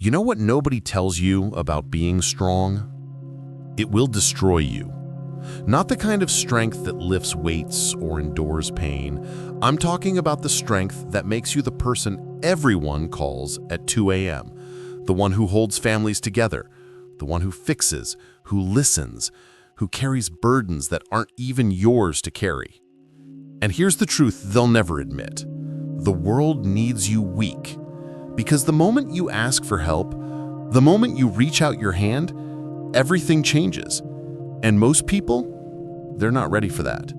You know what nobody tells you about being strong? It will destroy you. Not the kind of strength that lifts weights or endures pain. I'm talking about the strength that makes you the person everyone calls at 2 a.m. The one who holds families together, the one who fixes, who listens, who carries burdens that aren't even yours to carry. And here's the truth they'll never admit. The world needs you weak. Because the moment you ask for help, the moment you reach out your hand, everything changes. And most people, they're not ready for that.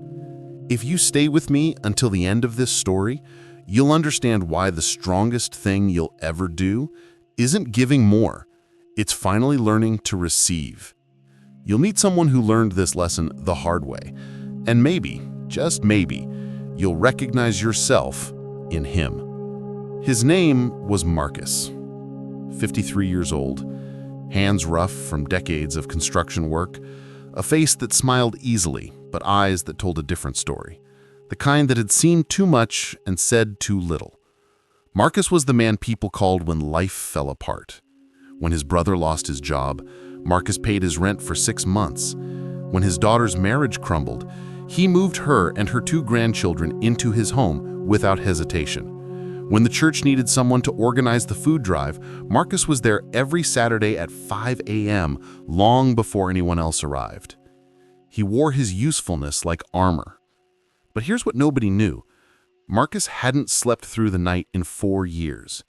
If you stay with me until the end of this story, you'll understand why the strongest thing you'll ever do isn't giving more. It's finally learning to receive. You'll meet someone who learned this lesson the hard way. And maybe, just maybe, you'll recognize yourself in him. His name was Marcus, 53 years old, hands rough from decades of construction work, a face that smiled easily, but eyes that told a different story, the kind that had seen too much and said too little. Marcus was the man people called when life fell apart. When his brother lost his job, Marcus paid his rent for 6 months. When his daughter's marriage crumbled, he moved her and her 2 grandchildren into his home without hesitation. When the church needed someone to organize the food drive, Marcus was there every Saturday at 5 a.m., long before anyone else arrived. He wore his usefulness like armor. But here's what nobody knew. Marcus hadn't slept through the night in 4 years.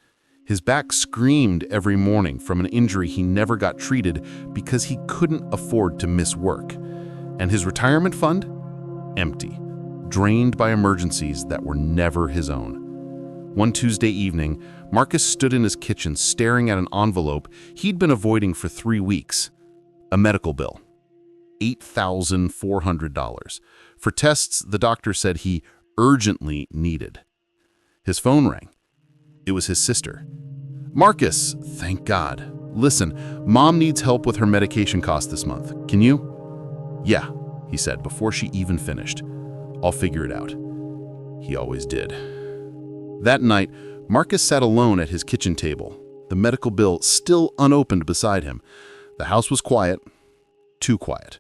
His back screamed every morning from an injury he never got treated because he couldn't afford to miss work. And his retirement fund? Empty, drained by emergencies that were never his own. One Tuesday evening, Marcus stood in his kitchen staring at an envelope he'd been avoiding for 3 weeks. A medical bill. $8,400 for tests the doctor said he urgently needed. His phone rang. It was his sister. "Marcus, thank God. Listen, Mom needs help with her medication costs this month. Can you?" "Yeah," he said before she even finished. "I'll figure it out." He always did. That night, Marcus sat alone at his kitchen table, the medical bill still unopened beside him. The house was quiet, too quiet,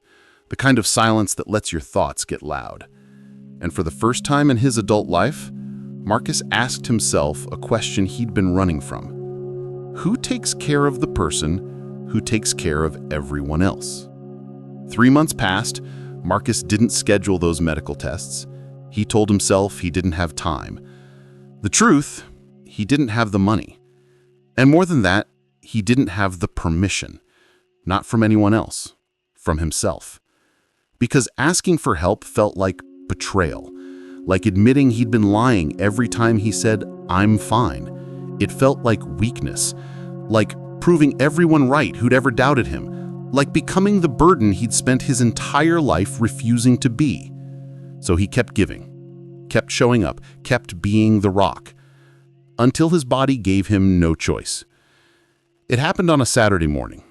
the kind of silence that lets your thoughts get loud. And for the first time in his adult life, Marcus asked himself a question he'd been running from. Who takes care of the person who takes care of everyone else? 3 months passed. Marcus didn't schedule those medical tests. He told himself he didn't have time. The truth, he didn't have the money. And more than that, he didn't have the permission. Not from anyone else, from himself. Because asking for help felt like betrayal, like admitting he'd been lying every time he said, "I'm fine." It felt like weakness, like proving everyone right who'd ever doubted him, like becoming the burden he'd spent his entire life refusing to be. So he kept giving. Kept showing up, kept being the rock, until his body gave him no choice. It happened on a Saturday morning.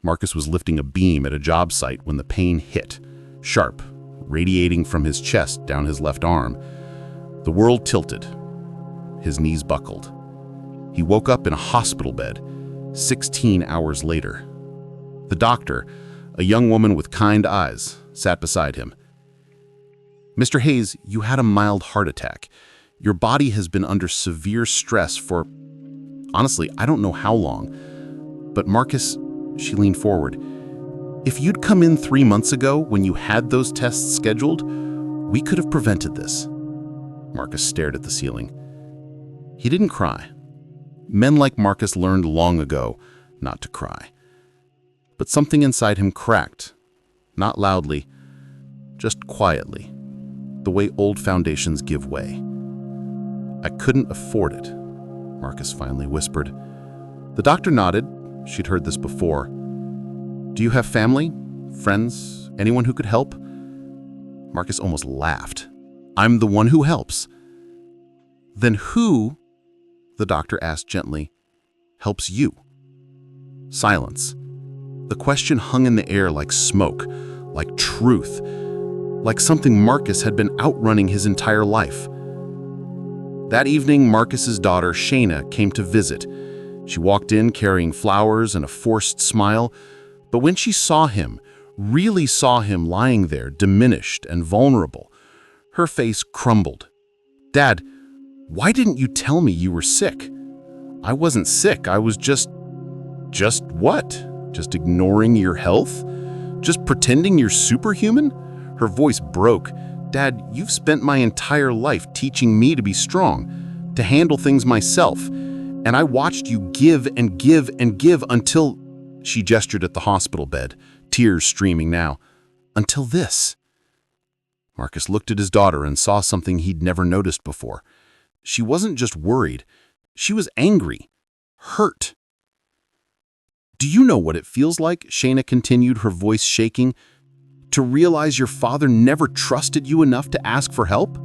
Marcus was lifting a beam at a job site when the pain hit, sharp, radiating from his chest down his left arm. The world tilted. His knees buckled. He woke up in a hospital bed 16 hours later. The doctor, a young woman with kind eyes, sat beside him. "Mr. Hayes, you had a mild heart attack. Your body has been under severe stress for, honestly, I don't know how long." But Marcus, she leaned forward. "If you'd come in 3 months ago when you had those tests scheduled, we could have prevented this." Marcus stared at the ceiling. He didn't cry. Men like Marcus learned long ago not to cry. But something inside him cracked, not loudly, just quietly. The way old foundations give way. "I couldn't afford it," Marcus finally whispered. The doctor nodded. She'd heard this before. "Do you have family, friends, anyone who could help?" Marcus almost laughed. "I'm the one who helps." "Then who," the doctor asked gently, "helps you?" Silence. The question hung in the air like smoke, like truth, like something Marcus had been outrunning his entire life. That evening, Marcus's daughter, Shayna, came to visit. She walked in carrying flowers and a forced smile, but when she saw him, really saw him lying there, diminished and vulnerable, her face crumbled. "Dad, why didn't you tell me you were sick?" "I wasn't sick. I was just what? Just ignoring your health? Just pretending you're superhuman?" Her voice broke. "Dad, you've spent my entire life teaching me to be strong, to handle things myself. And I watched you give and give and give until—" She gestured at the hospital bed, tears streaming now. "Until this." Marcus looked at his daughter and saw something he'd never noticed before. She wasn't just worried. She was angry, hurt. "Do you know what it feels like," Shayna continued, her voice shaking, "to realize your father never trusted you enough to ask for help?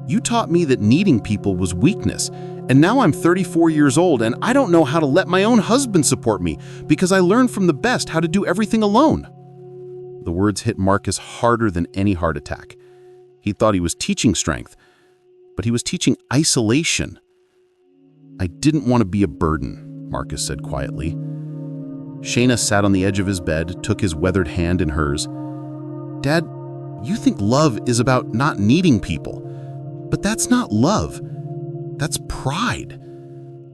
You taught me that needing people was weakness, and now I'm 34 years old and I don't know how to let my own husband support me because I learned from the best how to do everything alone." The words hit Marcus harder than any heart attack. He thought he was teaching strength, but he was teaching isolation. "I didn't want to be a burden," Marcus said quietly. Shayna sat on the edge of his bed, took his weathered hand in hers. "Dad, you think love is about not needing people, but that's not love. That's pride.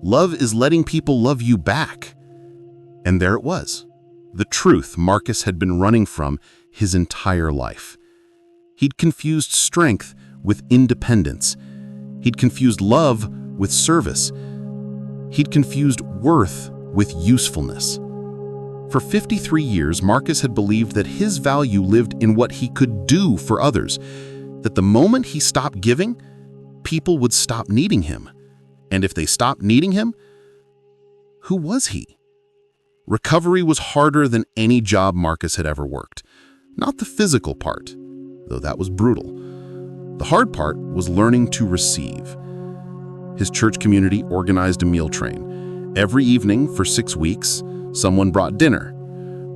Love is letting people love you back." And there it was, the truth Marcus had been running from his entire life. He'd confused strength with independence. He'd confused love with service. He'd confused worth with usefulness. For 53 years, Marcus had believed that his value lived in what he could do for others, that the moment he stopped giving, people would stop needing him. And if they stopped needing him, who was he? Recovery was harder than any job Marcus had ever worked. Not the physical part, though that was brutal. The hard part was learning to receive. His church community organized a meal train. Every evening for 6 weeks, someone brought dinner.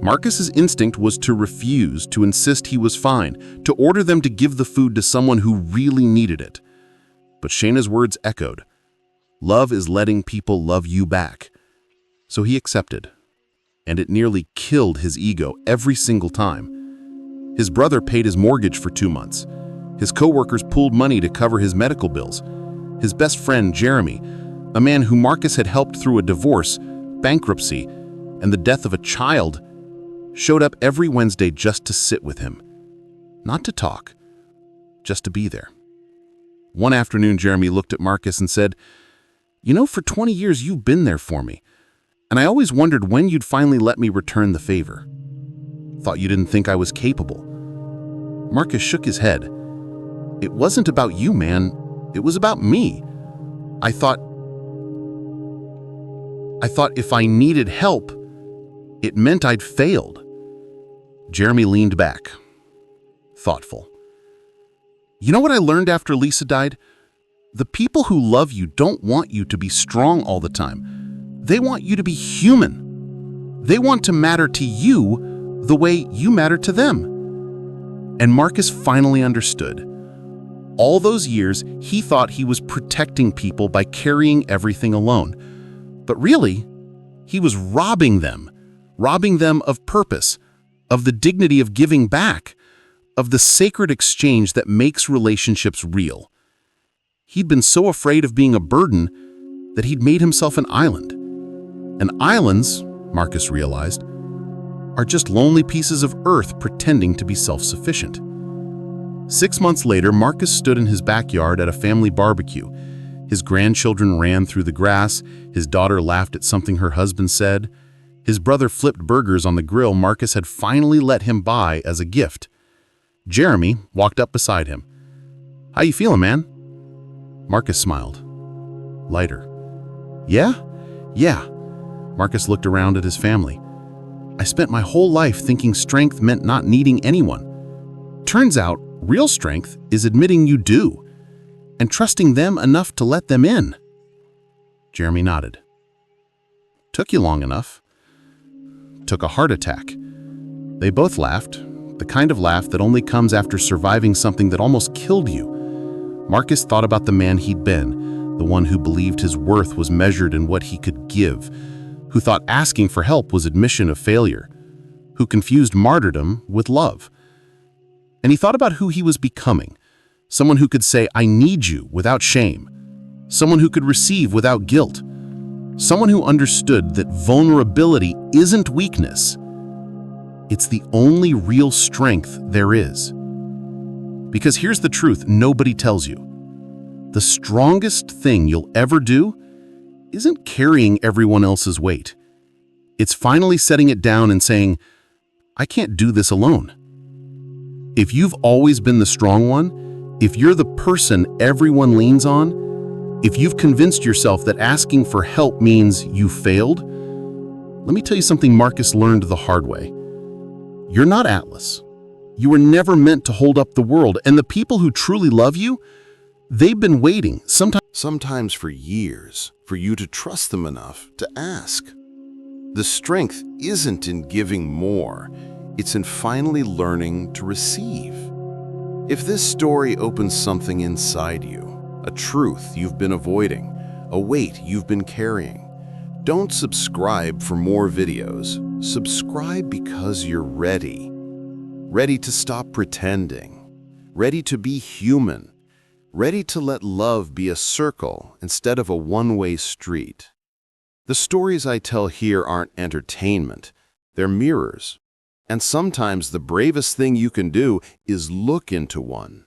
Marcus's instinct was to refuse, to insist he was fine, to order them to give the food to someone who really needed it. But Shayna's words echoed. Love is letting people love you back. So he accepted. And it nearly killed his ego every single time. His brother paid his mortgage for 2 months. His coworkers pooled money to cover his medical bills. His best friend, Jeremy, a man who Marcus had helped through a divorce, bankruptcy, and the death of a child, showed up every Wednesday just to sit with him. Not to talk, just to be there. One afternoon, Jeremy looked at Marcus and said, "You know, for 20 years you've been there for me, and I always wondered when you'd finally let me return the favor. Thought you didn't think I was capable." Marcus shook his head. "It wasn't about you, man. It was about me. I thought if I needed help, it meant I'd failed." Jeremy leaned back, thoughtful. "You know what I learned after Lisa died? The people who love you don't want you to be strong all the time. They want you to be human. They want to matter to you the way you matter to them." And Marcus finally understood. All those years, he thought he was protecting people by carrying everything alone. But really, he was robbing them of purpose, of the dignity of giving back, of the sacred exchange that makes relationships real. He'd been so afraid of being a burden that he'd made himself an island. And islands, Marcus realized, are just lonely pieces of earth pretending to be self-sufficient. 6 months later, Marcus stood in his backyard at a family barbecue. His grandchildren ran through the grass. His daughter laughed at something her husband said. His brother flipped burgers on the grill Marcus had finally let him buy as a gift. Jeremy walked up beside him. "How you feeling, man?" Marcus smiled. Lighter. Yeah. Marcus looked around at his family. "I spent my whole life thinking strength meant not needing anyone. Turns out, real strength is admitting you do, and trusting them enough to let them in." Jeremy nodded. "Took you long enough." "Took a heart attack." They both laughed, the kind of laugh that only comes after surviving something that almost killed you. Marcus thought about the man he'd been, the one who believed his worth was measured in what he could give, who thought asking for help was admission of failure, who confused martyrdom with love. And he thought about who he was becoming, someone who could say, "I need you," without shame, someone who could receive without guilt, someone who understood that vulnerability isn't weakness. It's the only real strength there is. Because here's the truth nobody tells you. The strongest thing you'll ever do isn't carrying everyone else's weight. It's finally setting it down and saying, "I can't do this alone." If you've always been the strong one, if you're the person everyone leans on, if you've convinced yourself that asking for help means you failed, let me tell you something Marcus learned the hard way. You're not Atlas. You were never meant to hold up the world, and the people who truly love you, they've been waiting, sometimes for years, for you to trust them enough to ask. The strength isn't in giving more, it's in finally learning to receive. If this story opens something inside you, a truth you've been avoiding, a weight you've been carrying, don't subscribe for more videos. Subscribe because you're ready. Ready to stop pretending. Ready to be human. Ready to let love be a circle instead of a one-way street. The stories I tell here aren't entertainment. They're mirrors. And sometimes the bravest thing you can do is look into one.